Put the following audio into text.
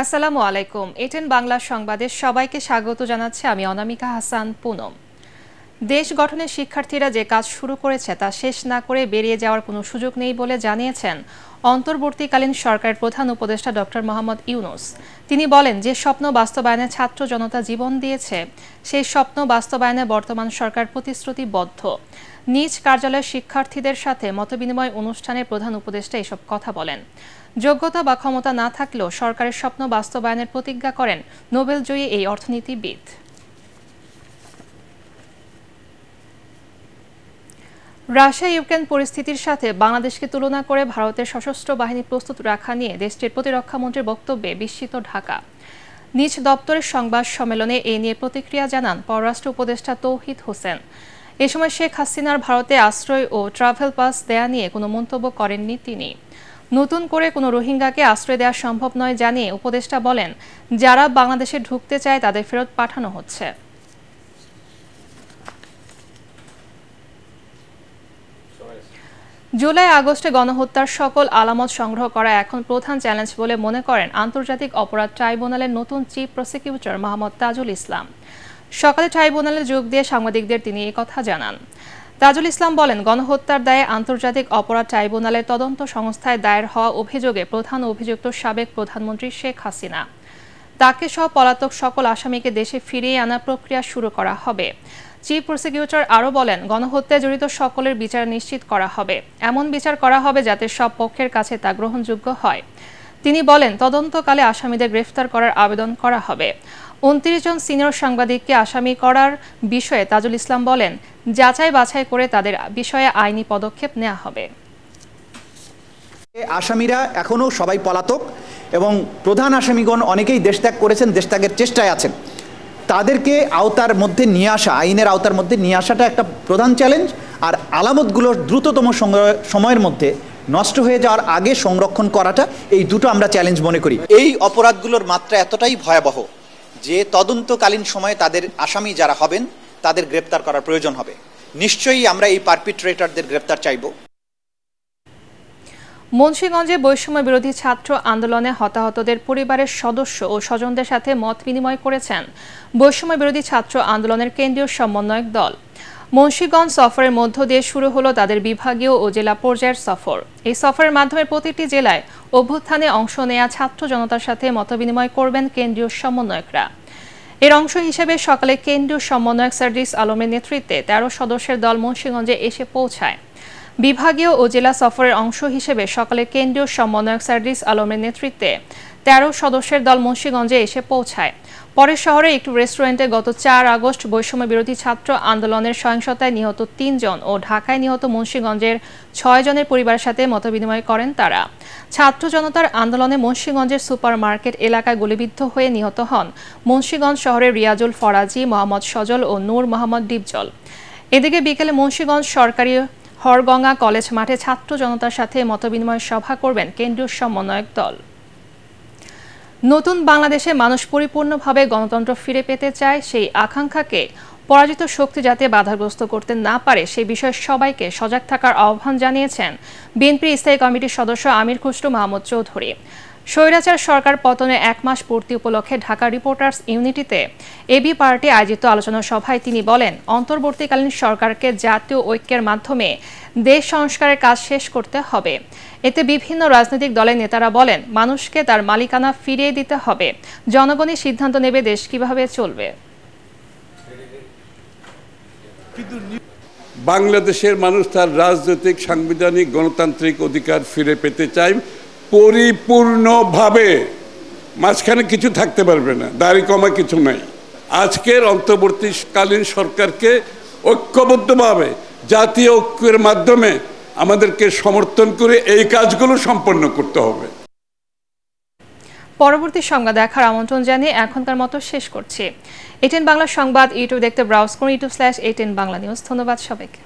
আসসালামু আলাইকুম। এটেন বাংলা সংবাদে সবাইকে স্বাগত জানাচ্ছি আমি অনামিকা হাসান পুনম। দেশ গঠনের শিক্ষার্থীরা যে কাজ শুরু করেছে তা শেষ না করে বেরিয়ে যাওয়ার কোনো সুযোগ নেই বলে জানিয়েছেন অন্তর্বর্তীকালীন সরকারের প্রধান উপদেষ্টা ডক্টর মোহাম্মদ ইউনূস। তিনি বলেন, যে স্বপ্ন বাস্তবায়নে ছাত্র জনতা জীবন দিয়েছে সেই স্বপ্ন বাস্তবায়নে বর্তমান সরকার প্রতিশ্রুতিবদ্ধ। নিজ কার্যালয়ের শিক্ষার্থীদের সাথে মতবিনিময় অনুষ্ঠানে প্রধান উপদেষ্টা এসব কথা বলেন। যোগ্যতা বা ক্ষমতা না থাকলেও সরকারের স্বপ্ন বাস্তবায়নের প্রতিজ্ঞা করেন নোবেলজয়ী এই অর্থনীতিবিদ। রাশিয়া ইউক্রেন পরিস্থিতির সাথে বাংলাদেশকে তুলনা করে ভারতের সশস্ত্র বাহিনী প্রস্তুত রাখা নিয়ে দেশটির প্রতিরক্ষামন্ত্রীর বক্তব্যে বিস্মিত ঢাকা। নিজ দপ্তরের সংবাদ সম্মেলনে এ নিয়ে প্রতিক্রিয়া জানান পররাষ্ট্র উপদেষ্টা তৌহিদ হোসেন। এ সময় শেখ হাসিনার ভারতে আশ্রয় ও ট্রাভেল পাস দেয়া নিয়ে কোনো মন্তব্য করেননি তিনি। নতুন করে কোনো রোহিঙ্গাকে আশ্রয় দেওয়া সম্ভব নয় জানিয়ে উপদেষ্টা বলেন, যারা বাংলাদেশে ঢুকতে চায় তাদের ফেরত পাঠানো হচ্ছে। জুলাই আগস্টে গণহত্যার সকল আলামত সংগ্রহ করা এখন প্রধান চ্যালেঞ্জ বলে মনে করেন আন্তর্জাতিক অপরাধ ট্রাইব্যুনালের নতুন চিফ প্রসিকিউটর মোহাম্মদ তাজুল ইসলাম। সকালে ট্রাইব্যুনালে যোগ দিয়ে সাংবাদিকদের তিনি এই কথা জানান। তাজুল ইসলাম বলেন, গণহত্যার দায়ে আন্তর্জাতিক অপরাধ ট্রাইব্যুনালের তদন্ত সংস্থায় দায়ের হওয়া অভিযোগে প্রধান অভিযুক্ত সাবেক প্রধানমন্ত্রী শেখ হাসিনা। তাকে সহ পলাতক সকল আসামিকে দেশে ফিরিয়ে আনার প্রক্রিয়া শুরু করা হবে। চিফ প্রসিকিউটর আরও বলেন, গণহত্যায় জড়িত সকলের বিচার নিশ্চিত করা হবে, এমন বিচার করা হবে যাতে সব পক্ষের কাছে তা গ্রহণযোগ্য হয়। তিনি বলেন, তদন্তকালে আসামিদের গ্রেফতার করার আবেদন করা হবে। 29 জন সিনিয়র সাংবাদিককে আসামি করার বিষয়ে তাজুল ইসলাম বলেন, যাচাই বাছাই করে তাদের বিষয়ে আইনি পদক্ষেপ নেওয়া হবে। আসামিরা এখনও সবাই পলাতক এবং প্রধান আসামিগণ অনেকেই দেশত্যাগ করেছেন, দেশত্যাগের চেষ্টায় আছেন। তাদেরকে আওতার মধ্যে নিয়ে আসা, আইনের আওতার মধ্যে নিয়ে আসাটা একটা প্রধান চ্যালেঞ্জ। আর আলামতগুলো দ্রুততম সময়ের মধ্যে নষ্ট হয়ে যাওয়ার আগে সংরক্ষণ করাটা, এই দুটো আমরা চ্যালেঞ্জ মনে করি। এই অপরাধগুলোর মাত্রা এতটাই ভয়াবহ যে তদন্তকালীন সময়ে তাদের আসামি যারা হবেন তাদের গ্রেপ্তার করার প্রয়োজন হবে। নিশ্চয়ই আমরা এই পারপিট্রেটরদের গ্রেপ্তার চাইব। মুন্সিগঞ্জে বৈষম্য বিরোধী ছাত্র আন্দোলনে হতাহতদের পরিবারের সদস্য ও স্বজনদের সাথে মত বিনিময় করেছেন বৈষম্য বিরোধী ছাত্র আন্দোলনের কেন্দ্রীয় সমন্বয়ক দল। মুন্সিগঞ্জ সফরের মধ্য দিয়ে শুরু হলো তাদের বিভাগীয় ও জেলা পর্যায়ের সফর। এই সফরের মাধ্যমে প্রতিটি জেলায় অভ্যুত্থানে অংশ নেয়া ছাত্র জনতার সাথে মতবিনিময় করবেন কেন্দ্রীয় সমন্বয়করা। এর অংশ হিসেবে সকালে কেন্দ্রীয় সমন্বয়ক সার্জিস আলমের নেতৃত্বে 13 সদস্যের দল মুন্সিগঞ্জে এসে পৌঁছায়। বিভাগীয় ও জেলা সফরের অংশ হিসেবে সকালে কেন্দ্রীয় সমন্বয়ক সার্জিস আলমের নেতৃত্বে 13 সদস্যের দল মুন্সিগঞ্জে এসে পৌঁছায়। পরে শহরে একটু রেস্টুরেন্টে গত 4 আগস্ট বৈষম্য বিরোধী ছাত্র আন্দোলনের সহিংসতায় নিহত 3 জন ও ঢাকায় নিহত মুন্সিগঞ্জের 6 জনের পরিবারের সাথে মতবিনিময় করেন তারা। ছাত্র জনতার আন্দোলনে মুন্সিগঞ্জের সুপার মার্কেট এলাকায় গুলিবিদ্ধ হয়ে নিহত হন মুন্সিগঞ্জ শহরের রিয়াজুল ফরাজি, মোহাম্মদ সজল ও নূর মোহাম্মদ ডিপজল। এদিকে বিকেলে মুন্সিগঞ্জ সরকারি হরগঙ্গা কলেজ মাঠে ছাত্র জনতার সাথে মতবিনিময় সভা করবেন কেন্দ্রীয় সমন্বয়ক দল। নতুন বাংলাদেশে মানুষ পরিপূর্ণভাবে গণতন্ত্র ফিরে পেতে চায়, সেই আকাঙ্ক্ষাকে পরাজিত শক্তি যাতে বাধাগ্রস্ত করতে না পারে সে বিষয়ে সবাইকে সজাগ থাকার আহ্বান জানিয়েছেন বিএনপির স্থায়ী কমিটির সদস্য আমির খুসরো মাহমুদ চৌধুরী। স্বৈরাচার সরকার পতনের 1 মাস পূর্তি উপলক্ষে ঢাকা রিপোর্টার্স ইউনিটিতে এবি পার্টি আয়োজিত আলোচনা সভায় তিনি বলেন, অন্তর্বর্তীকালীন সরকারকে জাতীয় ঐক্যের মাধ্যমে দেশ সংস্কারের কাজ শেষ করতে হবে। এতে বিভিন্ন রাজনৈতিক দলের নেতারা বলেন, মানুষকে তার মালিকানা ফিরিয়ে দিতে হবে, জনগণই সিদ্ধান্ত নেবে দেশ কিভাবে চলবে। বাংলাদেশের মানুষ তার রাজনৈতিক, সাংবিধানিক, গণতান্ত্রিক অধিকার ফিরে পেতে চায় পরিপূর্ণভাবে। মাঝখানে কিছু থাকতে পারবে না, দাড়ি কমা কিছু নাই। আজকের অন্তর্বর্তীকালীন সরকারকে ঐক্যবদ্ধভাবে জাতীয় ঐক্যের মাধ্যমে আমাদেরকে সমর্থন করে এই কাজগুলো সম্পন্ন করতে হবে। পরবর্তী সংবাদ দেখার আমন্ত্রণ জানিয়ে এখনকার মতো শেষ করছি। এটেন বাংলা সংবাদ ইউটিউব দেখতে ব্রাউজ করুন youtube/8nbangla news। ধন্যবাদ সবাইকে।